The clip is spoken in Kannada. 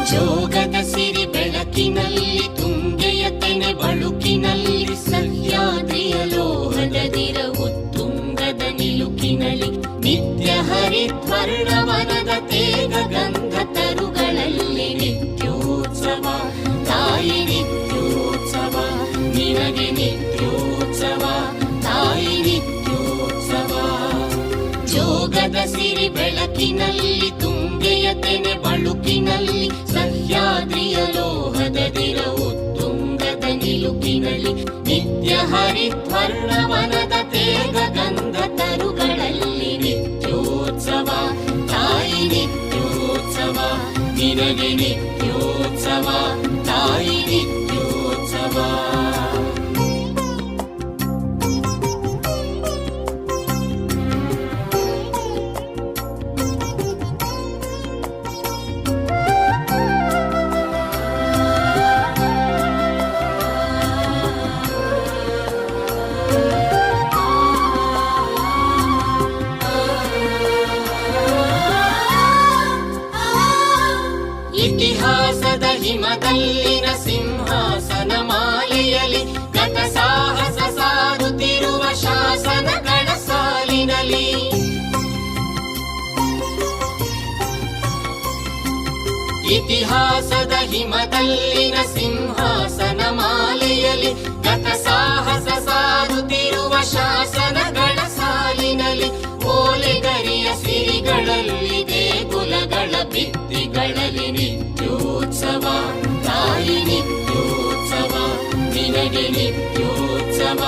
ಜೋಗದ ಸಿರಿ ಬೆಳಕಿನಲ್ಲಿ ತುಂಗೆಯ ತೆನೆ ಬಳುಕಿನಲ್ಲಿ ಸಹ್ಯಾದ್ರಿಯ ಲೋಹದದಿರ ಉತ್ತುಂಗದ ನಿಲುಕಿನಲ್ಲಿ ನಿತ್ಯ ಹರಿದ್ವರ್ಣವನದ ತೇಗ ಗಂಧ ತರುಗಳಲ್ಲಿ ನಿತ್ಯೋತ್ಸವ ತಾಯಿ ನಿತ್ಯೋತ್ಸವ ನಿನಗೆ ನಿತ್ಯೋತ್ಸವ ತಾಯಿ ನಿತ್ಯೋತ್ಸವ. ಜೋಗದ ಸಿರಿ ಬೆಳಕಿನಲ್ಲಿ ತುಂಗೆಯ ತೆನೆ ಬಳುಕಿನಲ್ಲಿ ಸಹ್ಯಾದ್ರಿಯ ಲೋಹದದಿರ ಉತ್ತುಂಗದ ನಿಲುಕಿನಲ್ಲಿ ನಿತ್ಯ ಹರಿದ್ವರ್ಣವನದ ತೇಗ ಗಂಧ ತರುಗಳಲ್ಲಿ ನಿತ್ಯೋತ್ಸವ ತಾಯಿ ನಿತ್ಯೋತ್ಸವ ನಿನಗೆ ನಿತ್ಯೋತ್ಸವ ತಾಯಿ ನಿತ್ಯೋತ್ಸವ. ಇತಿಹಾಸದ ಹಿಮದಲ್ಲಿನ ಸಿಂಹಾಸನ ಮಾಲೆಯಲ್ಲಿ ಗತ ಸಾಹಸ ಸಾರುತ್ತಿರುವ ಶಾಸನಗಳ ಸಾಲಿನಲ್ಲಿ ಇತಿಹಾಸದ ಹಿಮದಲ್ಲಿನ ಸಿಂಹಾಸನ ಮಾಲೆಯಲ್ಲಿ ಗತ ಸಾಹಸ ಸಾರುತ್ತಿರುವ ಶಾಸನಗಳ ಸಾಲಿನಲ್ಲಿ ಓಲೆಗರಿಯ ಸಿರಿಗಳಲ್ಲಿ ದೇಗುಲಗಳ ಭಿತ್ತಿಗಳಲ್ಲಿ ನಿತ್ಯೋತ್ಸವ ತಾಯಿ ನಿತ್ಯೋತ್ಸವ ನಿನಗೆ ನಿತ್ಯೋತ್ಸವ